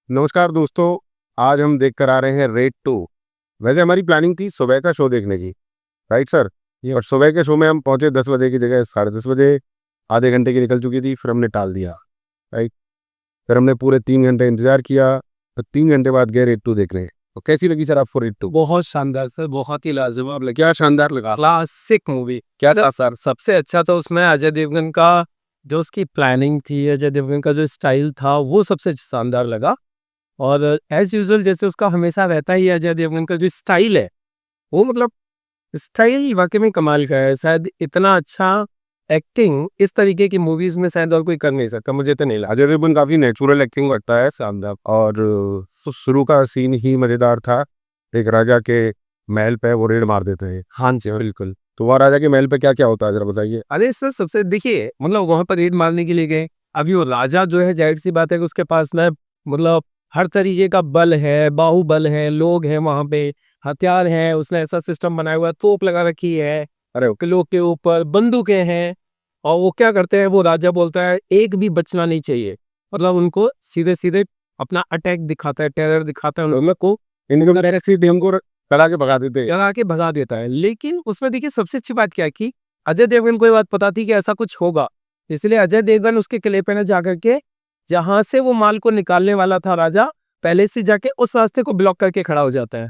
नमस्कार दोस्तों, आज हम देख कर आ रहे हैं रेड 2। वैसे हमारी प्लानिंग थी सुबह का शो देखने की, राइट सर? ये और सुबह के शो में हम पहुंचे 10 बजे की जगह 10:30 बजे। आधे घंटे की निकल चुकी थी, फिर हमने टाल दिया, राइट? फिर हमने पूरे 3 घंटे इंतजार किया, तो 3 घंटे बाद गए रेड 2 देखने। तो कैसी लगी सर आपको रेड 2? बहुत शानदार सर, बहुत ही लाजवाब लगी। क्या शानदार लगा। Classic movie. क्या सर सर? सबसे अच्छा तो उसमें अजय देवगन का जो उसकी प्लानिंग थी, अजय देवगन का जो स्टाइल था वो सबसे शानदार लगा। और एज यूजुअल जैसे उसका हमेशा रहता ही है, अजय देवगन का जो स्टाइल है वो मतलब स्टाइल वाकई में कमाल का है। शायद इतना अच्छा एक्टिंग इस तरीके की मूवीज में शायद और कोई कर नहीं सकता, मुझे तो नहीं लगा। अजय देवगन काफी नेचुरल एक्टिंग करता है। शानदार। और शुरू का सीन ही मजेदार था। एक राजा के महल पे वो रेड मार देते हैं। हाँ जी बिल्कुल। तो वहाँ राजा के महल पे क्या क्या होता है, जरा बताइए। अरे सर सबसे देखिए मतलब वहां पर रेड मारने के लिए गए। अभी वो राजा जो है जाहिर सी बात है कि उसके पास ना मतलब हर तरीके का बल है, बाहुबल है, लोग हैं वहां पे, हथियार हैं, उसने ऐसा सिस्टम बनाया हुआ है, तोप लगा रखी है, अरे किलों के ऊपर बंदूकें हैं। और वो क्या करते हैं, वो राजा बोलता है एक भी बचना नहीं चाहिए। मतलब उनको सीधे सीधे अपना अटैक दिखाता है, टेरर दिखाता है, उन लोगों को इनकम टैक्स की टीम को करा के भगा देते हैं। लगा के भगा देता है। लेकिन उसमें देखिए सबसे अच्छी बात क्या की, अजय देवगन को ये बात पता थी कि ऐसा कुछ होगा, इसलिए अजय देवगन उसके किले पे न जाकर के जहां से वो माल को निकालने वाला था राजा, पहले से जाके उस रास्ते को ब्लॉक करके खड़ा हो जाता है।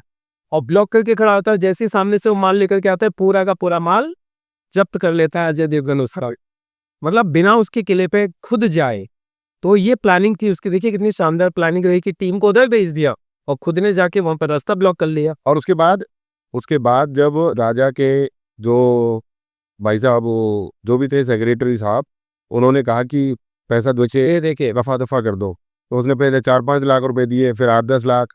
और ब्लॉक करके खड़ा होता है, जैसे ही सामने से वो माल लेकर के आता है, पूरा का पूरा माल जब्त कर लेता है अजय देवगन उस मतलब बिना उसके किले पे खुद जाए। तो ये प्लानिंग थी उसकी, देखिए कितनी शानदार प्लानिंग रही कि टीम को उधर भेज दिया और खुद ने जाके वहां पर रास्ता ब्लॉक कर लिया। और उसके बाद जब राजा के जो भाई साहब, वो जो भी थे सेक्रेटरी साहब, उन्होंने कहा कि पैसा दो, ये देखिए रफा दफा कर दो। तो उसने पहले 4-5 लाख रुपए दिए, फिर 8-10 लाख।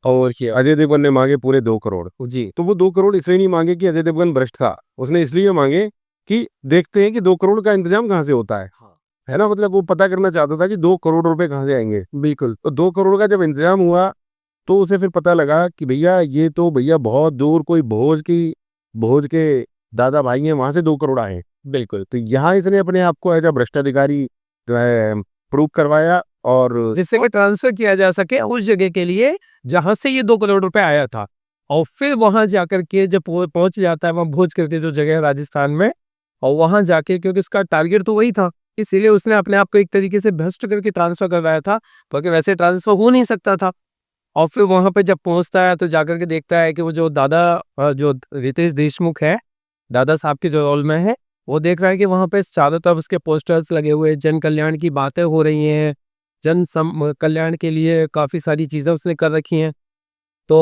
और क्या। अजय देवगन ने मांगे पूरे 2 करोड़। जी। तो वो 2 करोड़ इसलिए नहीं मांगे कि अजय देवगन भ्रष्ट था, उसने इसलिए मांगे कि देखते हैं कि 2 करोड़ का इंतजाम कहाँ से होता हाँ है ना? मतलब वो पता करना चाहता था कि 2 करोड़ रुपए कहाँ से आएंगे। बिल्कुल। तो 2 करोड़ का जब इंतजाम हुआ, तो उसे फिर पता लगा कि भैया ये तो भैया बहुत दूर कोई भोज के दादा भाई हैं, वहां से 2 करोड़ आए हैं। बिल्कुल तो यहाँ इसने अपने आप को एज अ भ्रष्टाधिकारी जो है प्रूव करवाया। और जिससे कि ट्रांसफर किया जा सके उस जगह के लिए जहां से ये 2 करोड़ रुपए आया था। और फिर वहां जाकर के जब पहुंच जाता है वहां भोज करके जो जगह है राजस्थान में, और वहां जाके क्योंकि उसका टारगेट तो वही था, इसीलिए उसने अपने आप को एक तरीके से भ्रष्ट करके ट्रांसफर करवाया था, क्योंकि वैसे ट्रांसफर हो नहीं सकता था। और फिर वहां पे जब पहुंचता है तो जाकर के देखता है कि वो जो दादा जो रितेश देशमुख है, दादा साहब के जो रोल में है, वो देख रहा है कि वहां पे चारों तरफ उसके पोस्टर्स लगे हुए हैं, जन कल्याण की बातें हो रही हैं, कल्याण के लिए काफी सारी चीजें उसने कर रखी हैं। तो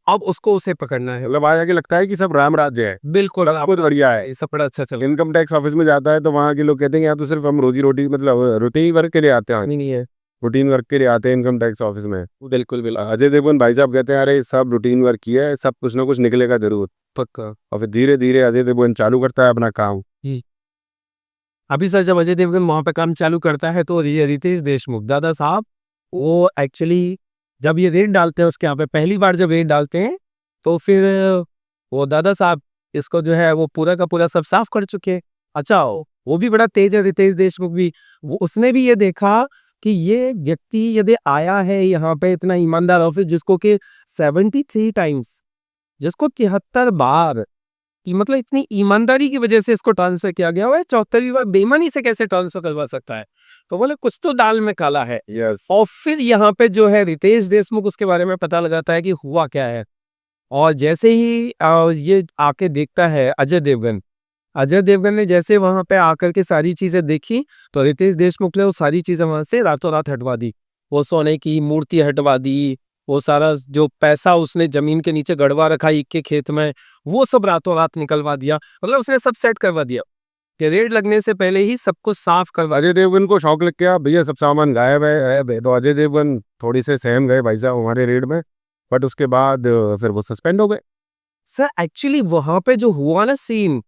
अब उसको उसे पकड़ना है। मतलब आगे लगता है कि सब राम राज्य है, बिल्कुल सब कुछ बढ़िया है। ये सब बड़ा अच्छा चल इनकम टैक्स ऑफिस में जाता है तो वहाँ के लोग कहते हैं यहाँ तो सिर्फ हम रोजी रोटी मतलब रूटीन वर्क के लिए आते हैं। नहीं है। रूटीन वर्क के लिए आते हैं इनकम टैक्स ऑफिस में। बिल्कुल बिल्कुल अजय देवगन भाई साहब कहते हैं अरे सब रूटीन वर्क किया है, सब कुछ ना कुछ निकलेगा जरूर। पक्का। और फिर धीरे धीरे अजय देवगन चालू करता है अपना काम। अभी सर जब अजय देवगन वहां पे काम चालू करता है तो ये रितेश देशमुख दादा साहब, वो एक्चुअली जब ये रेड डालते हैं उसके यहाँ पे पहली बार जब रेड डालते हैं, तो फिर वो दादा साहब इसको जो है वो पूरा का पूरा सब साफ कर चुके हैं। अच्छा वो भी बड़ा तेज है रितेश देशमुख भी। वो उसने भी ये देखा कि ये व्यक्ति यदि आया है यहाँ पे इतना ईमानदार ऑफिस, जिसको कि 73 टाइम्स, जिसको 73 बार कि मतलब इतनी ईमानदारी की वजह से इसको ट्रांसफर किया गया हुआ है, 74वीं बार बेईमानी से कैसे ट्रांसफर करवा सकता है। तो बोले कुछ तो दाल में काला है। यस। और फिर यहाँ पे जो है रितेश देशमुख उसके बारे में पता लगाता है कि हुआ क्या है। और जैसे ही ये आके देखता है अजय देवगन ने जैसे वहां पे आकर के सारी चीजें देखी, तो रितेश देशमुख ने वो सारी चीजें वहां से रातों रात हटवा दी। वो सोने की मूर्ति हटवा दी, वो सारा जो पैसा उसने जमीन के नीचे गड़वा रखा ईख के खेत में, वो सब रातों रात निकलवा दिया। मतलब उसने सब सेट करवा दिया कि रेड लगने से पहले ही सब कुछ साफ करवा। अजय देवगन को शौक लग गया भैया सब सामान गायब है। तो अजय देवगन थोड़ी से सहम गए भाई साहब हमारे रेड में। बट उसके बाद फिर वो सस्पेंड हो गए। सर एक्चुअली वहां पे जो हुआ ना सीन,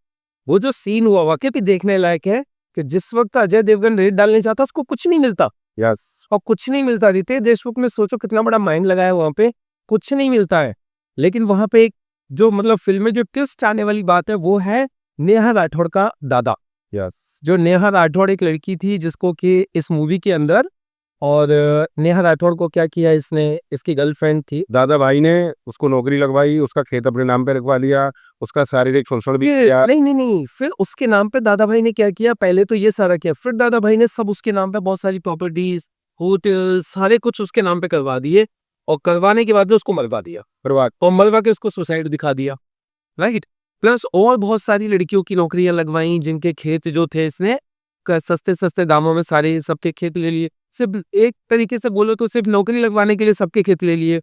वो जो सीन हुआ वाकई भी देखने लायक है कि जिस वक्त अजय देवगन रेड डालने जाता उसको कुछ नहीं मिलता। यस। और कुछ नहीं मिलता, रितेश देशमुख ने सोचो कितना बड़ा माइंड लगाया वहां पे, कुछ नहीं मिलता है। लेकिन वहां पे एक जो मतलब फिल्म में जो ट्विस्ट आने वाली बात है वो है नेहा राठौड़ का दादा। यस। जो नेहा राठौड़ एक लड़की थी जिसको कि इस मूवी के अंदर और नेहा राठौड़ को क्या किया इसने, इसकी गर्लफ्रेंड थी, दादा भाई ने उसको नौकरी लगवाई, उसका खेत अपने नाम पे रखवा लिया, उसका शारीरिक शोषण भी किया। नहीं, फिर उसके नाम पे दादा भाई ने क्या किया, पहले तो ये सारा किया, फिर दादा भाई ने सब उसके नाम पे बहुत सारी प्रॉपर्टीज, होटल, सारे कुछ उसके नाम पे करवा दिए, और करवाने के बाद में उसको मरवा दिया, और मरवा के उसको सुसाइड दिखा दिया, राइट। प्लस और बहुत सारी लड़कियों की नौकरियां लगवाई, जिनके खेत जो थे इसने सस्ते सस्ते दामों में सारे सबके खेत ले लिए, सिर्फ एक तरीके से बोलो तो सिर्फ नौकरी लगवाने के लिए सबके खेत ले लिए,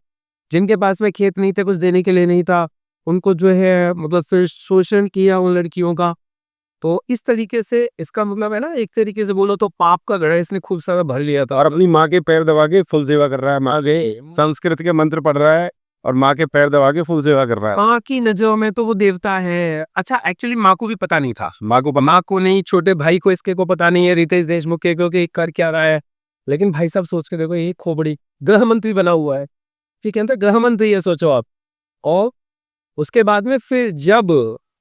जिनके पास में खेत नहीं थे, कुछ देने के लिए नहीं था, उनको जो है मतलब फिर शोषण किया उन लड़कियों का। तो इस तरीके से इसका मतलब है ना, एक तरीके से बोलो तो पाप का घड़ा इसने खूब सारा भर लिया था। और अपनी माँ के पैर दबा के फुल सेवा कर रहा है, माँ के संस्कृत के मंत्र पढ़ रहा है और माँ के पैर दबा के फुल सेवा कर रहा है। माँ की नजरों में तो वो देवता है। अच्छा, एक्चुअली माँ को भी पता नहीं था, माँ को नहीं, छोटे भाई को इसके को पता नहीं है, रितेश देशमुख के को कि कर क्या रहा है, लेकिन भाई साहब सोच के देखो, ये खोपड़ी गृह मंत्री बना हुआ है, ठीक है, तो गृह मंत्री है, सोचो आप। और उसके बाद में फिर जब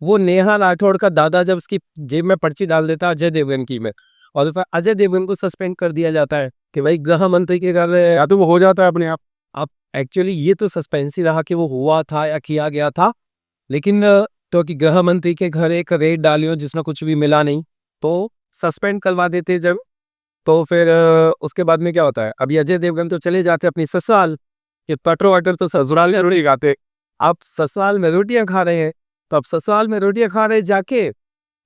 वो नेहा राठौड़ का दादा जब उसकी जेब में पर्ची डाल देता है अजय देवगन की में, और फिर अजय देवगन को सस्पेंड कर दिया जाता है कि भाई गृह मंत्री के घर या तो वो हो जाता है अपने आप। अब एक्चुअली ये तो सस्पेंस ही रहा कि वो हुआ था या किया गया था, लेकिन तो कि गृह मंत्री के घर एक रेड डाली हो जिसमें कुछ भी मिला नहीं, तो सस्पेंड करवा देते जब, तो फिर उसके बाद में क्या होता है, अभी अजय देवगन तो चले जाते अपनी ससुराल, कि पटरो वटर तो ससुराल में रोटी खाते, अब ससुराल में रोटियां खा रहे हैं, तो अब ससुराल में रोटियां खा रहे जाके,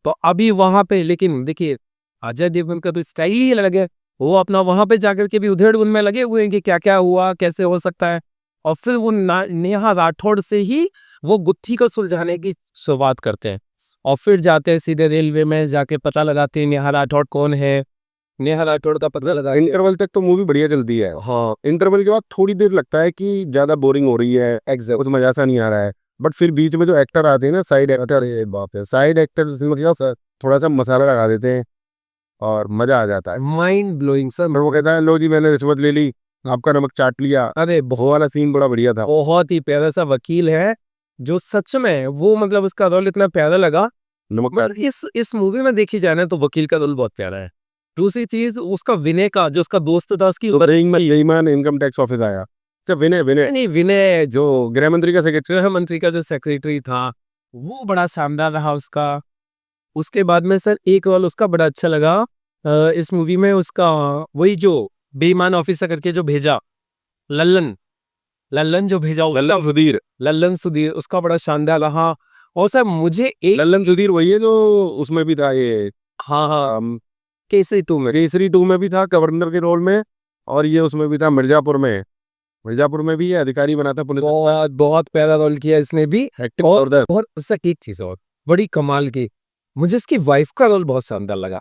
तो अभी वहां पे लेकिन देखिए अजय देवगन का तो स्टाइल ही अलग है, वो अपना वहां पे जाकर के भी उधेड़ उनमें लगे हुए हैं कि क्या क्या हुआ, कैसे हो सकता है, और फिर वो नेहा राठौड़ से ही वो गुत्थी को सुलझाने की शुरुआत करते हैं, और फिर जाते हैं सीधे रेलवे में, जाके पता लगाते हैं नेहा राठौड़ कौन है, नेहा राठौड़ का पता लगा। इंटरवल तक तो मूवी बढ़िया चलती है, हाँ, इंटरवल के बाद थोड़ी देर लगता है कि ज्यादा बोरिंग हो रही है, कुछ मजा सा नहीं आ रहा है, बट फिर बीच में जो एक्टर आते हैं ना, साइड एक्टर, बात है, साइड एक्टर मतलब थोड़ा सा मसाला लगा देते हैं और मजा आ जाता है। Mind blowing sir. फिर वो कहता है लो जी मैंने रिश्वत ले ली, आपका नमक चाट लिया, अरे वो वाला सीन बड़ा बढ़िया था। बहुत ही प्यारा सा वकील है, जो सच में वो मतलब उसका रोल इतना प्यारा लगा। नमक पर इस मूवी में देखी जाए ना तो वकील का रोल बहुत प्यारा है। दूसरी चीज उसका विनय का जो उसका दोस्त था उसकी बेईमान इनकम टैक्स ऑफिस आया, अच्छा विनय विनय नहीं, विनय जो गृह मंत्री का सेक्रेटरी, गृह मंत्री का जो सेक्रेटरी था वो बड़ा शानदार रहा उसका। उसके बाद में सर एक रोल उसका बड़ा अच्छा लगा इस मूवी में, उसका वही जो बेईमान ऑफिसर करके जो भेजा, लल्लन लल्लन जो भेजा, लल्लन सुधीर, उसका बड़ा शानदार रहा। और सर मुझे एक लल्लन सुधीर वही है जो उसमें भी था, ये हाँ केसरी 2 में, केसरी 2 में भी था गवर्नर के रोल में, और ये उसमें भी था मिर्जापुर में भी ये अधिकारी बना था पुलिस। बहुत प्यारा रोल किया इसने भी। और सर एक चीज और बड़ी कमाल की, मुझे इसकी वाइफ का रोल बहुत शानदार लगा।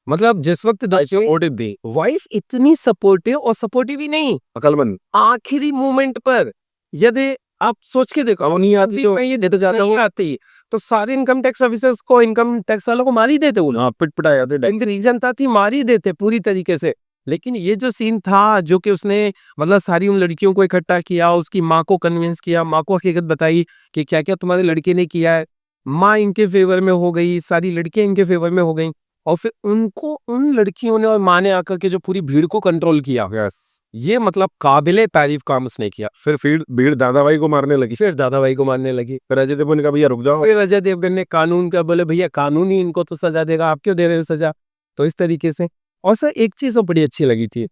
मतलब जिस वक्त सपोर्टिव थी, वाइफ इतनी सपोर्टिव, और सपोर्टिव ही नहीं, अकलमंद, आखिरी मोमेंट पर यदि आप सोच के देखो, नहीं आती तो मैं ये देते जाता हूँ आती तो सारे इनकम टैक्स ऑफिसर्स को, इनकम टैक्स वालों को मार ही देते, वो पिटपिटा जाते, इनकी जनता थी मार ही देते पूरी तरीके से। लेकिन ये जो सीन था जो कि उसने मतलब सारी उन लड़कियों को इकट्ठा किया, उसकी माँ को कन्विंस किया, माँ को हकीकत बताई कि क्या क्या तुम्हारे लड़के ने किया है, माँ इनके फेवर में हो गई, सारी लड़कियां इनके फेवर में हो गई, और फिर उनको उन लड़कियों ने और माँ ने आकर के जो पूरी भीड़ को कंट्रोल किया, ये मतलब काबिले तारीफ काम उसने किया। फिर भीड़ दादा भाई को मारने लगी, फिर दादा भाई को मारने लगी, फिर अजय देवगन ने कहा भैया रुक जाओ, फिर अजय देवगन ने कानून का बोले भैया कानून ही इनको तो सजा देगा, आप क्यों दे रहे हो सजा। तो इस तरीके से। और सर एक चीज तो बड़ी अच्छी लगी थी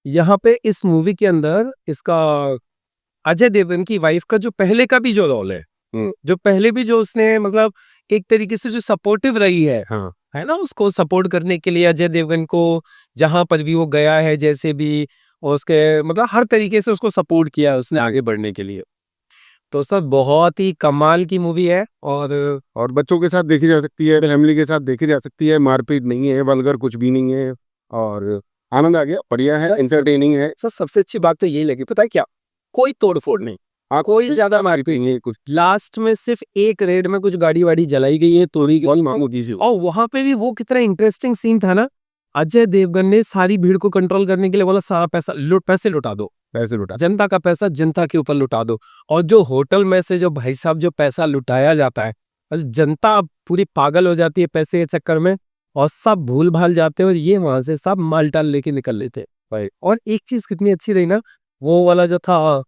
यहाँ पे इस मूवी के अंदर, इसका अजय देवगन की वाइफ का जो पहले का भी जो रोल है, जो पहले भी जो उसने मतलब एक तरीके से जो सपोर्टिव रही है, हाँ, है ना, उसको सपोर्ट करने के लिए अजय देवगन को जहां पर भी वो गया है, जैसे भी, और उसके मतलब हर तरीके से उसको सपोर्ट किया उसने आगे बढ़ने के लिए। तो सर बहुत ही कमाल की मूवी है, और बच्चों के साथ देखी जा सकती है, फैमिली के साथ देखी जा सकती है, मारपीट नहीं है, वल्गर कुछ भी नहीं है, और आनंद आ गया, बढ़िया है, इंटरटेनिंग है। सर सबसे अच्छी बात तो यही लगी, पता है क्या, कोई तोड़फोड़ नहीं, कोई ज्यादा मारपीट नहीं, कुछ लास्ट में सिर्फ एक रेड में कुछ गाड़ी वाड़ी जलाई गई है, तोड़ी गई, और वहां पे भी वो कितना इंटरेस्टिंग सीन था ना, अजय देवगन ने सारी भीड़ को कंट्रोल करने के लिए बोला सारा पैसे लुटा दो, जनता का पैसा जनता के ऊपर लुटा दो। और जो होटल में से जो भाई साहब जो पैसा लुटाया जाता है, जनता पूरी पागल हो जाती है पैसे के चक्कर में, और सब भूल भाल जाते हैं, और ये वहां से सब मालटाल लेके निकल लेते हैं। भाई और एक चीज कितनी अच्छी रही ना, वो वाला जो था,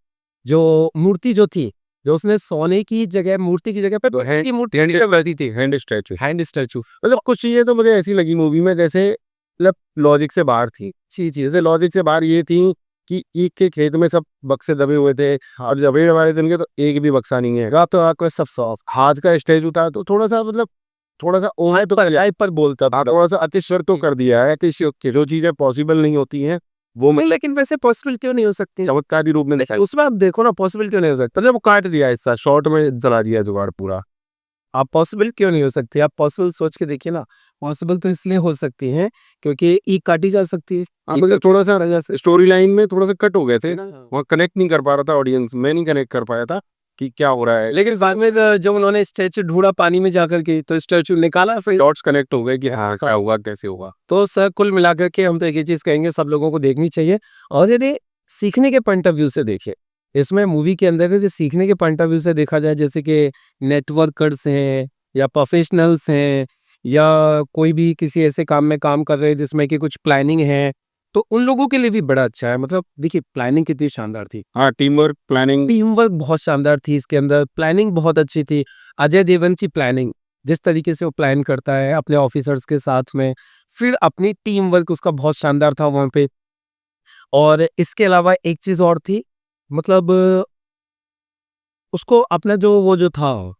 जो मूर्ति जो थी, जो उसने सोने की जगह मूर्ति की जगह पे तो पत्थर की मूर्ति गलती थी, हैंड स्टैचू। Hand statue. मतलब कुछ चीजें तो मुझे ऐसी लगी मूवी में जैसे मतलब लॉजिक से बाहर थी। जैसे लॉजिक से बाहर ये थी कि ईख के खेत में सब बक्से दबे हुए थे, और जब रेड हमारे दिन के तो एक भी बक्सा नहीं है। रातों रात में सब सॉफ्ट हाथ का स्टेचू था तो थोड़ा सा मतलब थोड़ा सा ओवर तो पर बोलता था। थोड़ा सा अतिशय तो कर दिया है। अतिशयोक्ति जो चीजें पॉसिबल नहीं होती हैं वो मैं नहीं, लेकिन वैसे पॉसिबल क्यों नहीं हो सकती? चमत्कारी रूप में देखा। उसमें आप देखो ना, पॉसिबल क्यों नहीं हो सकता? तो जब वो काट दिया हिस्सा शॉर्ट में चला दिया जुगाड़ पूरा। आप पॉसिबल क्यों नहीं हो सकती? आप पॉसिबल सोच के देखिए ना। पॉसिबल तो इसलिए हो सकती है क्योंकि ईख काटी जा सकती है। हाँ, मतलब थोड़ा सा वजह से स्टोरी लाइन में थोड़ा सा कट हो गए थे, हाँ। वहाँ कनेक्ट नहीं कर पा रहा था ऑडियंस, मैं नहीं कनेक्ट कर पाया था कि क्या हो रहा है। लेकिन बाद में जब उन्होंने स्टैचू ढूंढा पानी में जाकर के, तो स्टैचू निकाला फिर। डॉट्स कनेक्ट हो गए कि हाँ क्या हुआ कैसे हुआ। तो सर कुल मिलाकर के हम तो एक ही चीज कहेंगे, सब लोगों को देखनी चाहिए। और यदि सीखने के पॉइंट ऑफ व्यू से देखें, इसमें मूवी के अंदर यदि सीखने के पॉइंट ऑफ व्यू से देखा जाए, जैसे कि नेटवर्कर्स हैं या प्रोफेशनल्स हैं या कोई भी किसी ऐसे काम में काम कर रहे हैं जिसमें कि कुछ प्लानिंग है, तो उन लोगों के लिए भी बड़ा अच्छा है। मतलब देखिए प्लानिंग कितनी शानदार थी, हाँ, team work planning. Team work बहुत शानदार थी इसके अंदर, प्लानिंग बहुत अच्छी थी। अजय देवगन की प्लानिंग, जिस तरीके से वो प्लान करता है अपने ऑफिसर्स के साथ में, फिर अपनी टीम वर्क उसका बहुत शानदार था वहाँ पे। और इसके अलावा एक चीज़ और थी, मतलब उसको अपना जो वो जो था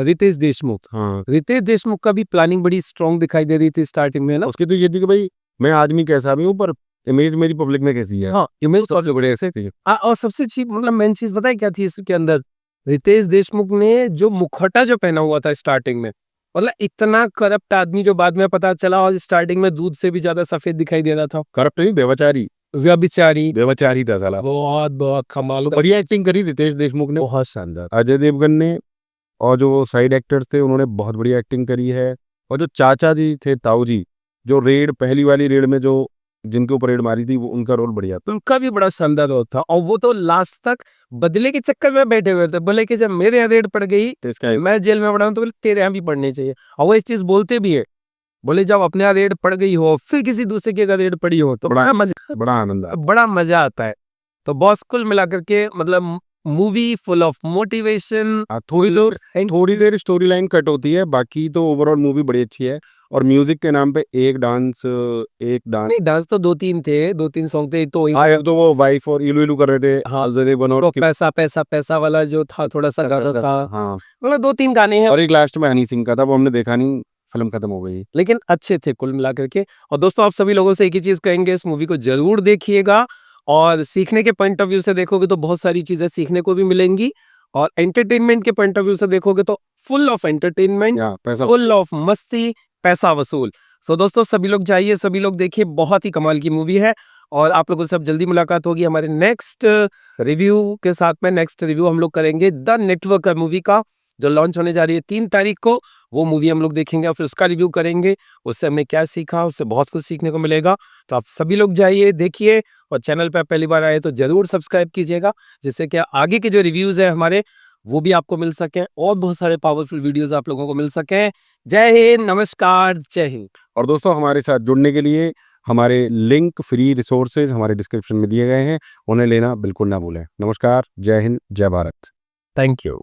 रितेश देशमुख, हाँ, रितेश देशमुख का भी प्लानिंग बड़ी स्ट्रांग दिखाई दे रही थी स्टार्टिंग में ना। उसकी तो ये थी कि भाई मैं आदमी कैसा भी हूँ पर इमेज मेरी पब्लिक में कैसी है। हाँ, इमेज सबसे बड़े ऐसे थी। और सबसे चीज मतलब मेन चीज पता है क्या थी इसके अंदर? रितेश देशमुख ने जो मुखौटा जो पहना हुआ था स्टार्टिंग में, मतलब इतना करप्ट आदमी जो बाद में पता चला, और स्टार्टिंग में दूध से भी ज्यादा सफेद दिखाई दे रहा था। करप्ट नहीं, बेवचारी। व्यभिचारी। बेवचारी था साला। बहुत बहुत कमाल का, बढ़िया एक्टिंग करी रितेश देशमुख ने, बहुत शानदार। अजय देवगन ने, और जो साइड एक्टर्स थे उन्होंने बहुत बढ़िया एक्टिंग करी है। और जो चाचा जी थे, ताऊ जी, जो रेड पहली वाली रेड में जो जिनके ऊपर रेड मारी थी, वो उनका रोल बढ़िया था। उनका भी बड़ा शानदार रोल था, और वो तो लास्ट तक बदले के चक्कर में बैठे हुए थे। बोले कि जब मेरे यहाँ रेड पड़ गई, तो इसका मैं जेल में पड़ा हूं, तो बोले तेरे यहाँ भी पड़नी चाहिए। और वो एक चीज बोलते भी है, बोले जब अपने यहाँ रेड पड़ गई हो फिर किसी दूसरे के अगर रेड पड़ी हो तो बड़ा मजा, बड़ा आनंद आता। बड़ा मजा आता है। तो बॉस कुल मिलाकर के मतलब मूवी फुल ऑफ मोटिवेशन। थोड़ी देर स्टोरी लाइन कट होती है, बाकी तो ओवरऑल मूवी बड़ी अच्छी है। और म्यूजिक के नाम पे एक डांस नहीं, डांस तो दो तीन थे, दो तीन सॉन्ग थे। तो हाँ, तो वो वाइफ और इलू इलू कर रहे थे। हाँ, अजय देवगन और पैसा पैसा पैसा वाला जो था, थोड़ा सा गाना था। हाँ, मतलब दो तीन गाने हैं, और एक लास्ट में हनी सिंह का था, वो हमने देखा नहीं, फिल्म खत्म हो गई। लेकिन अच्छे थे कुल मिलाकर के। और दोस्तों आप सभी लोगों से एक ही चीज कहेंगे, इस मूवी को जरूर देखिएगा। और सीखने के पॉइंट ऑफ व्यू से देखोगे तो बहुत सारी चीजें सीखने को भी मिलेंगी, और एंटरटेनमेंट के पॉइंट ऑफ व्यू से देखोगे तो फुल ऑफ एंटरटेनमेंट, या पैसा फुल ऑफ मस्ती, पैसा वसूल। सो दोस्तों सभी लोग जाइए, सभी लोग देखिए, बहुत ही कमाल की मूवी है। और आप लोगों से अब जल्दी मुलाकात होगी हमारे नेक्स्ट रिव्यू के साथ में। नेक्स्ट रिव्यू हम लोग करेंगे द नेटवर्कर मूवी का, जो लॉन्च होने जा रही है 3 तारीख को। वो मूवी हम लोग देखेंगे और फिर उसका रिव्यू करेंगे। उससे हमने क्या सीखा, उससे बहुत कुछ सीखने को मिलेगा। तो आप सभी लोग जाइए देखिए, और चैनल पे पहली बार आए तो जरूर सब्सक्राइब कीजिएगा, जिससे कि आगे के जो रिव्यूज है हमारे, वो भी आपको मिल सकें, और बहुत सारे पावरफुल वीडियोस आप लोगों को मिल सकें। जय हिंद, नमस्कार, जय हिंद। और दोस्तों हमारे साथ जुड़ने के लिए हमारे लिंक, फ्री रिसोर्सेज हमारे डिस्क्रिप्शन में दिए गए हैं, उन्हें लेना बिल्कुल ना भूलें। नमस्कार, जय हिंद, जय भारत। Thank you.